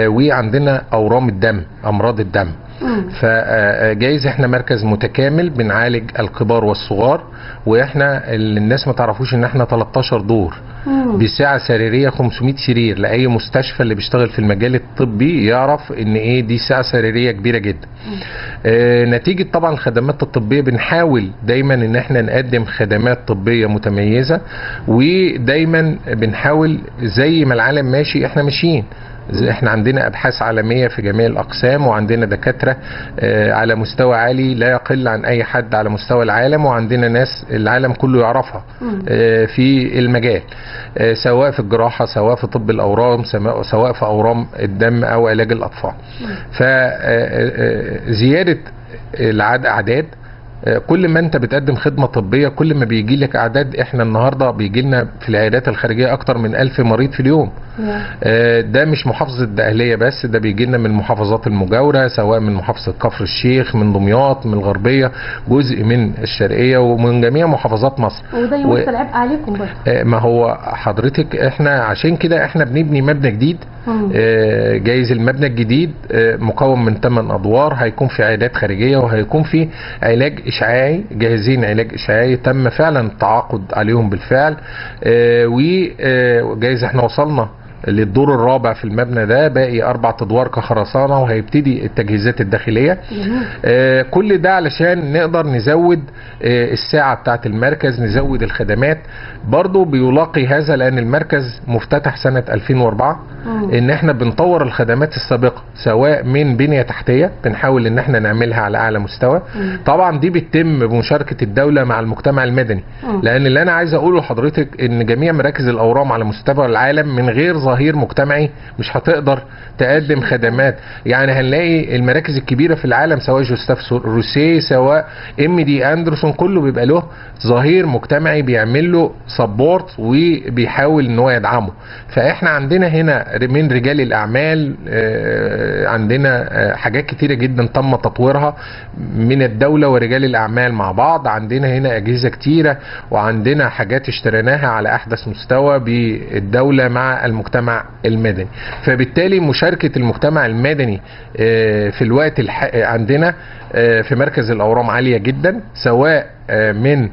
وعندنا أورام الدم، أمراض الدم. فجايز احنا مركز متكامل بنعالج الكبار والصغار، واحنا اللي الناس ما تعرفوش ان احنا 13 دور بسعة سريرية 500 سرير. لأي مستشفى اللي بيشتغل في المجال الطبي يعرف ان ايه دي سعة سريرية كبيرة جدا. نتيجة طبعا الخدمات الطبية بنحاول دايما ان احنا نقدم خدمات طبية متميزة، ودايما بنحاول زي ما العالم ماشي احنا ماشيين. احنا عندنا ابحاث عالمية في جميع الاقسام، وعندنا دكاترة على مستوى عالي لا يقل عن اي حد على مستوى العالم، وعندنا ناس العالم كله يعرفها في المجال، سواء في الجراحة، سواء في طب الاورام، سواء في اورام الدم او علاج الاطفال. فزيادة اعداد، كل ما انت بتقدم خدمة طبية كل ما بيجي لك اعداد. احنا النهاردة بيجي لنا في العيادات الخارجية اكتر من 1000 مريض في اليوم. ده مش محافظة الدقهلية بس، ده بيجي لنا من المحافظات المجاورة، سواء من محافظة كفر الشيخ، من دمياط، من الغربية، جزء من الشرقية، ومن جميع محافظات مصر. وده يمثل عبء عليكم برضه. ما هو حضرتك احنا عشان كده احنا بنبني مبنى جديد. جايز المبنى الجديد مكون من 8 ادوار، هيكون في عيادات خارجية، وهيكون في علاج اشعاعي، جاهزين علاج اشعاعي تم فعلا التعاقد عليهم بالفعل. وجايز احنا وصلنا للدور الرابع في المبنى ده، باقي 4 ادوار كخرسانة، وهيبتدي التجهيزات الداخلية. كل ده علشان نقدر نزود الساعة بتاعة المركز، نزود الخدمات. برضو بيلاقي هذا لان المركز مفتتح سنة 2004، ان احنا بنطور الخدمات السابقة، سواء من بنية تحتية بنحاول ان احنا نعملها على اعلى مستوى. طبعا دي بتتم بمشاركة الدولة مع المجتمع المدني، لان اللي انا عايز اقوله لحضرتك ان جميع مراكز الاورام على مستوى العالم من غير ظهير مجتمعي مش هتقدر تقدم خدمات. يعني هنلاقي المراكز الكبيرة في العالم، سواء جوستاف روسيه، سواء MD أندرسون، كله بيبقى له ظهير مجتمعي بيعمل له سبورت وبيحاول ان هو يدعمه. فاحنا عندنا هنا من رجال الاعمال، عندنا حاجات كتيرة جدا تم تطويرها من الدولة ورجال الاعمال مع بعض. عندنا هنا اجهزة كتيرة، وعندنا حاجات اشتريناها على احدث مستوى بالدولة مع المجتمع المدني. فبالتالي مشاركة المجتمع المدني في الوقت عندنا في مركز الاورام عالية جدا، سواء من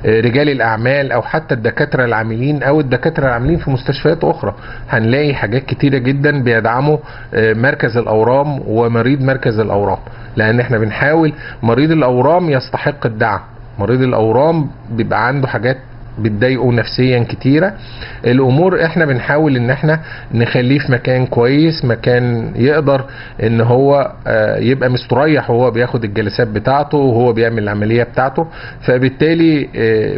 رجال الاعمال او حتى الدكاتره العاملين او الدكاتره العاملين في مستشفيات اخرى. هنلاقي حاجات كتيره جدا بيدعموا مركز الاورام ومريض مركز الاورام، لان احنا بنحاول مريض الاورام يستحق الدعم. مريض الاورام بيبقى عنده حاجات بتضايقه نفسيا كتيرة. الامور احنا بنحاول ان احنا نخليه في مكان كويس، مكان يقدر ان هو يبقى مستريح وهو بياخد الجلسات بتاعته وهو بيعمل العملية بتاعته. فبالتالي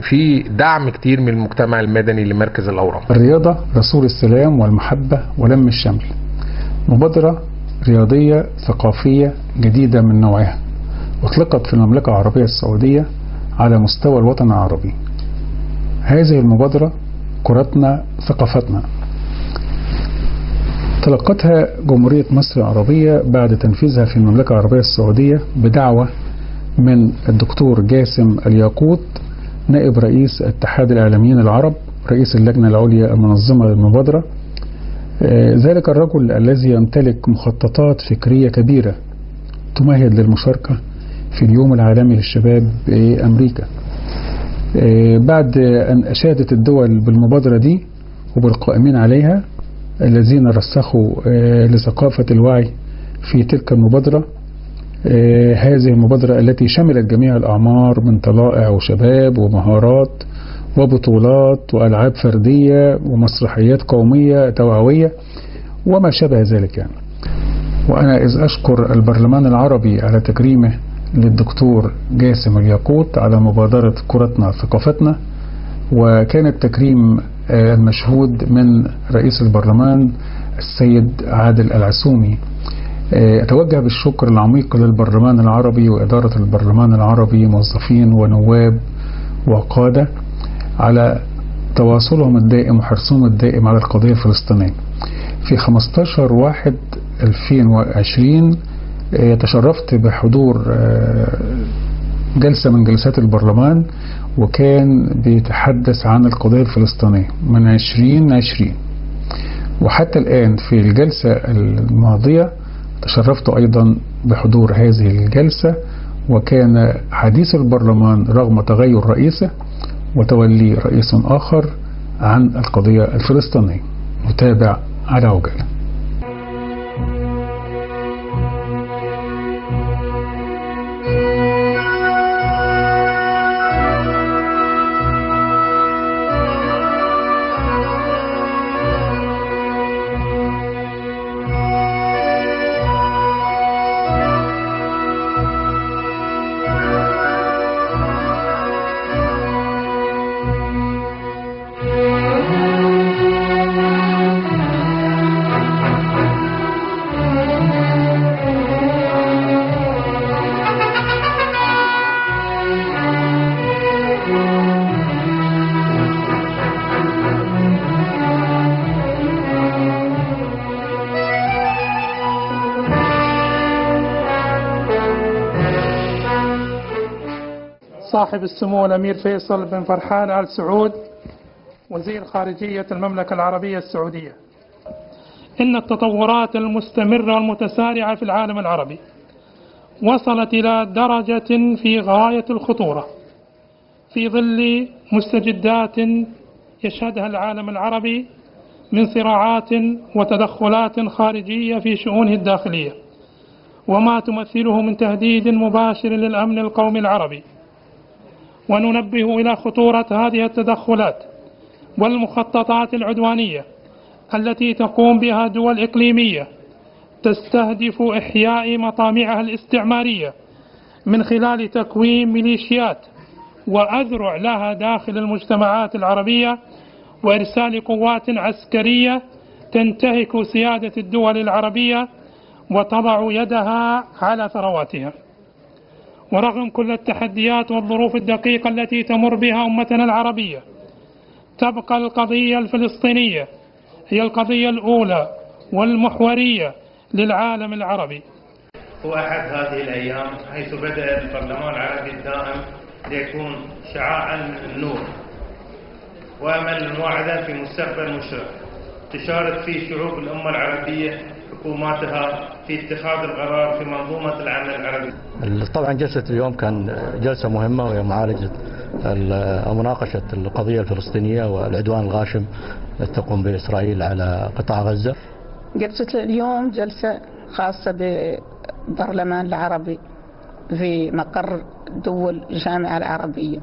في دعم كتير من المجتمع المدني لمركز الأورام. الرياضة رسول السلام والمحبة ولم الشمل، مبادرة رياضية ثقافية جديدة من نوعها، أطلقت في المملكة العربية السعودية على مستوى الوطن العربي. هذه المبادرة كرتنا ثقافتنا، تلقتها جمهورية مصر العربية بعد تنفيذها في المملكة العربية السعودية بدعوة من الدكتور جاسم الياقوت نائب رئيس اتحاد الإعلاميين العرب رئيس اللجنة العليا المنظمة للمبادرة. ذلك الرجل الذي يمتلك مخططات فكرية كبيرة تمهد للمشاركة في اليوم العالمي للشباب بأمريكا. بعد أن أشادت الدول بالمبادرة دي وبالقائمين عليها الذين رسخوا لثقافة الوعي في تلك المبادرة، هذه المبادرة التي شملت جميع الأعمار من طلائع وشباب ومهارات وبطولات وألعاب فردية ومسرحيات قومية توعوية وما شابه ذلك يعني. وأنا إذ أشكر البرلمان العربي على تكريمه للدكتور جاسم الياقوت على مبادرة كرتنا ثقافتنا، وكان التكريم المشهود من رئيس البرلمان السيد عادل العسومي. أتوجه بالشكر العميق للبرلمان العربي وإدارة البرلمان العربي، موظفين ونواب وقادة، على تواصلهم الدائم وحرصهم الدائم على القضية الفلسطينية. في 15/1/2020 تشرفت بحضور جلسة من جلسات البرلمان، وكان بيتحدث عن القضية الفلسطينية من 2020، وحتى الآن في الجلسة الماضية تشرفت أيضا بحضور هذه الجلسة، وكان حديث البرلمان رغم تغير رئيسه وتولي رئيس آخر عن القضية الفلسطينية. نتابع على عجالة. صاحب السمو الأمير فيصل بن فرحان آل سعود وزير خارجية المملكة العربية السعودية، إن التطورات المستمرة والمتسارعة في العالم العربي وصلت إلى درجة في غاية الخطورة في ظل مستجدات يشهدها العالم العربي من صراعات وتدخلات خارجية في شؤونه الداخلية، وما تمثله من تهديد مباشر للأمن القومي العربي. وننبه إلى خطورة هذه التدخلات والمخططات العدوانية التي تقوم بها دول إقليمية تستهدف إحياء مطامعها الاستعمارية من خلال تكوين ميليشيات وأذرع لها داخل المجتمعات العربية، وإرسال قوات عسكرية تنتهك سيادة الدول العربية وتضع يدها على ثرواتها. ورغم كل التحديات والظروف الدقيقة التي تمر بها أمتنا العربية، تبقى القضية الفلسطينية هي القضية الأولى والمحورية للعالم العربي. هو أحد هذه الأيام حيث بدأ البرلمان العربي الدائم ليكون شعاعا النور وأمل واعدا في مستقبل مشرق تشارك فيه شعوب الأمة العربية حكوماتها في اتخاذ القرار في منظومة العمل العربي. طبعا جلسة اليوم كان جلسة مهمة وهي معالجة أو مناقشة القضية الفلسطينية والعدوان الغاشم التي تقوم به إسرائيل على قطاع غزة. جلسة اليوم جلسة خاصة بالبرلمان العربي في مقر دول الجامعة العربية،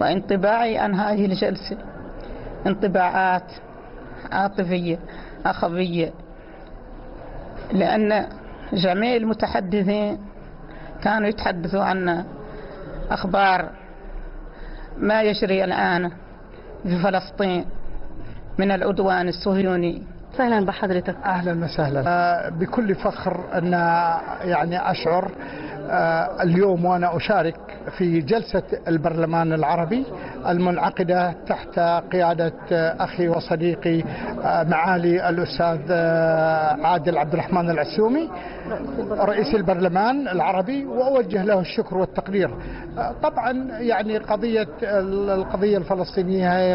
وانطباعي عن هذه الجلسة انطباعات عاطفية أخوية، لأن جميع المتحدثين كانوا يتحدثوا عن أخبار ما يجري الآن في فلسطين من العدوان الصهيوني. اهلا بحضرتك. اهلا وسهلا. بكل فخر ان يعني اشعر اليوم وانا اشارك في جلسه البرلمان العربي المنعقده تحت قياده اخي وصديقي معالي الاستاذ عادل عبد الرحمن العسومي رئيس البرلمان العربي، واوجه له الشكر والتقدير. طبعا يعني القضيه الفلسطينيه هي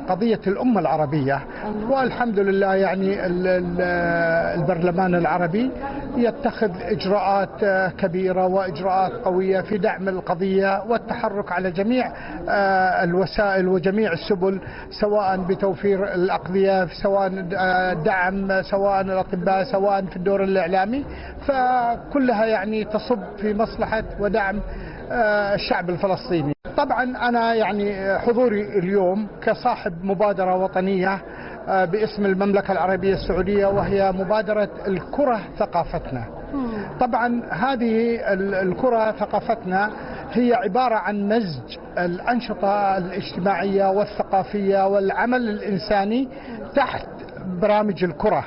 قضيه الامه العربيه، والحمد لله يعني البرلمان العربي يتخذ اجراءات كبيره واجراءات قويه في دعم القضيه والتحرك على جميع الوسائل وجميع السبل، سواء بتوفير الاقضيه، سواء دعم، سواء الاطباء، سواء في الدور الاعلامي، فكلها يعني تصب في مصلحه ودعم الشعب الفلسطيني. طبعا انا يعني حضوري اليوم كصاحب مبادره وطنيه باسم المملكة العربية السعودية، وهي مبادرة الكرة ثقافتنا. طبعا هذه الكرة ثقافتنا هي عبارة عن مزج الأنشطة الاجتماعية والثقافية والعمل الإنساني تحت برامج الكرة،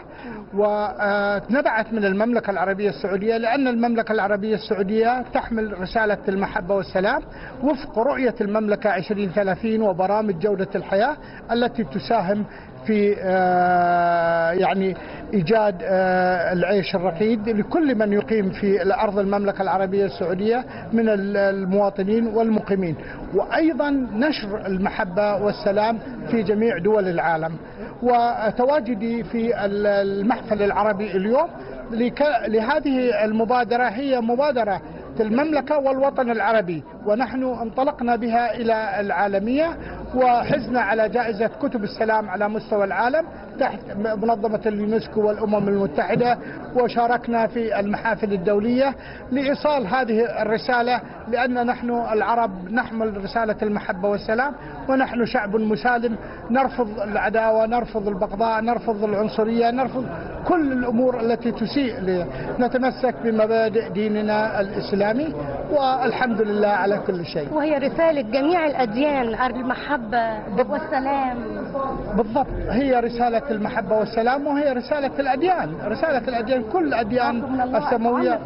ونبعت من المملكة العربية السعودية لأن المملكة العربية السعودية تحمل رسالة المحبة والسلام وفق رؤية المملكة 2030 وبرامج جودة الحياة التي تساهم في يعني إيجاد العيش الرغيد لكل من يقيم في الأرض المملكة العربية السعودية من المواطنين والمقيمين، وأيضا نشر المحبة والسلام في جميع دول العالم. وتواجدي في المحفل العربي اليوم لهذه المبادرة هي مبادرة المملكة والوطن العربي، ونحن انطلقنا بها إلى العالمية وحزنا على جائزة كتب السلام على مستوى العالم تحت منظمة اليونسكو والأمم المتحدة، وشاركنا في المحافل الدولية لإيصال هذه الرسالة، لأن نحن العرب نحمل رسالة المحبة والسلام، ونحن شعب مسالم نرفض العداوة، نرفض البغضاء، نرفض العنصرية، نرفض كل الأمور التي تسيء نتمسك بمبادئ ديننا الإسلامي، والحمد لله على كل شيء. وهي رسالة جميع الأديان، المحبة والسلام. بالضبط، هي رسالة المحبة والسلام، وهي رسالة الأديان، رسالة الأديان كل الأديان السماوية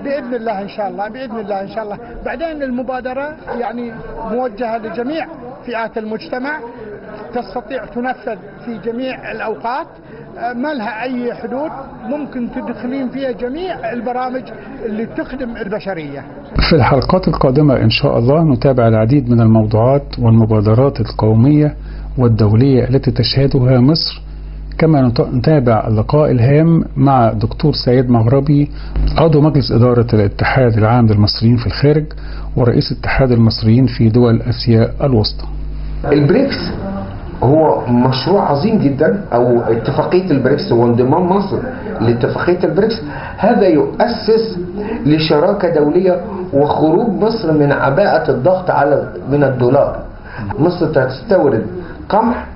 بإذن الله إن شاء الله، بإذن الله إن شاء الله. بعدين المبادرة يعني موجهة لجميع فئات المجتمع، تستطيع تنفذ في جميع الأوقات، ما لها أي حدود، ممكن تدخلين فيها جميع البرامج اللي تخدم البشرية. في الحلقات القادمة إن شاء الله نتابع العديد من الموضوعات والمبادرات القومية والدولية التي تشهدها مصر، كما نتابع اللقاء الهام مع دكتور سيد مغربي عضو مجلس إدارة الاتحاد العام للمصريين في الخارج ورئيس اتحاد المصريين في دول آسيا الوسطى. البريكس هو مشروع عظيم جدا، او اتفاقية البريكس وانضمام مصر لاتفاقية البريكس، هذا يؤسس لشراكة دولية وخروج مصر من عباءة الضغط من الدولار. مصر تستورد قمح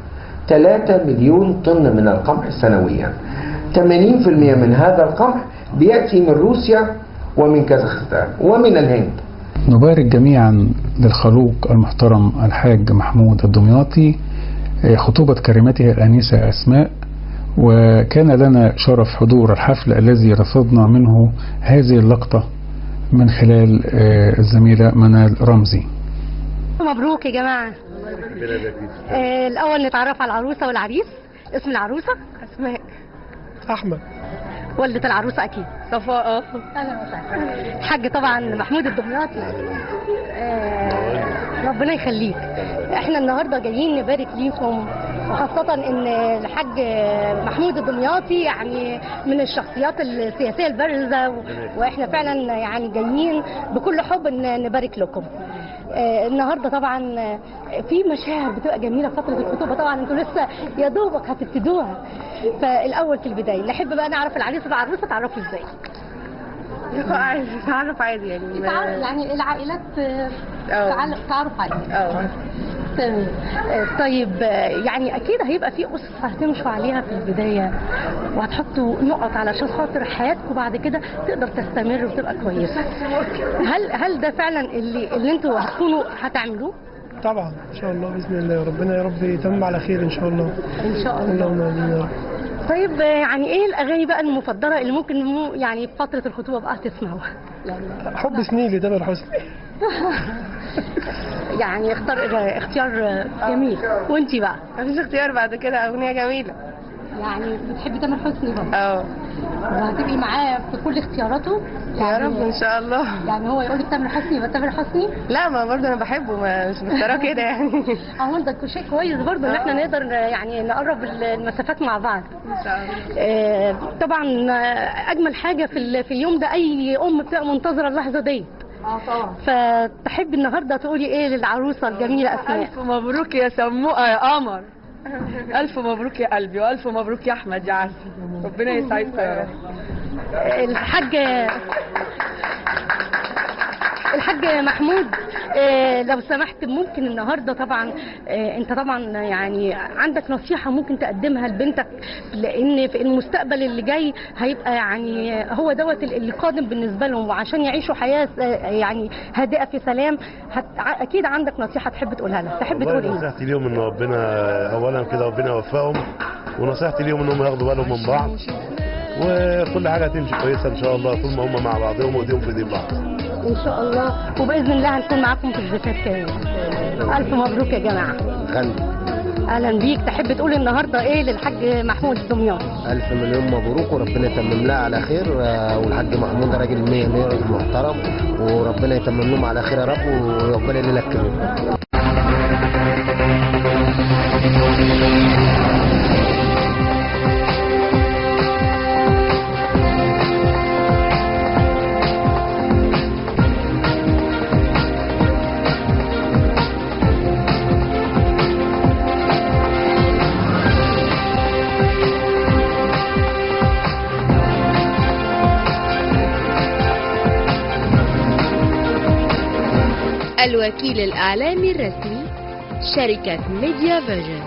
3 مليون طن من القمح سنويا، 80% من هذا القمح بيأتي من روسيا ومن كازاخستان ومن الهند. نبارك جميعا للخلوق المحترم الحاج محمود الدمياطي خطوبة كريمته الآنسة أسماء، وكان لنا شرف حضور الحفل الذي رصدنا منه هذه اللقطة من خلال الزميلة منال رمزي. مبروك يا جماعة. الأول نتعرف على العروسة والعريس. اسم العروسة؟ أسماء. أحمد. والدة العروسة أكيد. صفاء. أهلا وسهلا. الحاج طبعا محمود الدمياطي. ربنا يخليك. احنا النهارده جايين نبارك ليكم، وخاصة ان الحاج محمود الدمياطي يعني من الشخصيات السياسية البارزة، واحنا فعلا يعني جايين بكل حب ان نبارك لكم. النهارده طبعا في مشاعر بتبقى جميله في فتره الخطوبه، طبعا انتوا لسه يا دوبك هتبتدوها. فالاول في البدايه نحب بقى نعرف العريس والعروسه تعرفوا ازاي. عادي تعرف عادي يعني يعني العائلات تعرف عادي. تمام. طيب يعني اكيد هيبقى في اسس هتمشوا عليها في البدايه وهتحطوا نقط علشان خاطر حياتكم بعد كده تقدر تستمر وتبقى كويسه. هل ده فعلا اللي انتوا هتكونوا هتعملوه؟ طبعا ان شاء الله باذن الله، ربنا يا رب يتم على خير ان شاء الله. ان شاء الله. اللهم امين يا رب. طيب يعني ايه الاغاني بقى المفضله اللي ممكن يعني في فتره الخطوبه بقى تسمعوها؟ حب سنين لتامر حسني. يعني اختيار جميل. وانتي بقى؟ مفيش اختيار بعد كده، اغنيه جميله. يعني بتحبي تامر حسني برضه؟ وهتبقي معاه في كل اختياراته؟ يا رب ان شاء الله. يعني هو يقول لك تامر حسني يبقى تامر حسني؟ لا ما برضه انا بحبه، مش مختاره كده يعني. ده شيء كويس برضه ان احنا نقدر يعني نقرب المسافات مع بعض. ان شاء الله. طبعا اجمل حاجه في اليوم ده اي ام بتبقى منتظره اللحظه دي. طبعا. فتحبي النهارده تقولي ايه للعروسه الجميله اسماء؟ الف مبروك يا سموقه يا قمر. الف مبروك يا قلبي، والف مبروك يا احمد يا عسل. ربنا يسعدك يا رب. الحاج محمود لو سمحت ممكن النهارده طبعا انت طبعا يعني عندك نصيحه ممكن تقدمها لبنتك، لان في المستقبل اللي جاي هيبقى يعني هو دوت اللي قادم بالنسبه لهم، وعشان يعيشوا حياه يعني هادئه في سلام اكيد عندك نصيحه تحب تقولها لك. تحب تقول ايه؟ نصيحتي ليهم ان ربنا اولا كده ربنا يوفقهم، ونصيحتي ليهم انهم ياخدوا بالهم من بعض، وكل حاجه هتمشي كويسه ان شاء الله طول ما هم مع بعضهم وايديهم في ايدين بعض ان شاء الله. وباذن الله هنكون معاكم في الزفاف كمان. الف مبروك يا جماعه. اهلا بيك. تحب تقول النهارده ايه للحاج محمود دمياط؟ الف مليون مبروك وربنا يتمم لها على خير، والحاج محمود راجل 100 راجل محترم، وربنا يتمم لهم على خير يا رب، ويقبل لنا الكبير. الوكيل الإعلامي الرسمي شركة ميديا فيجن.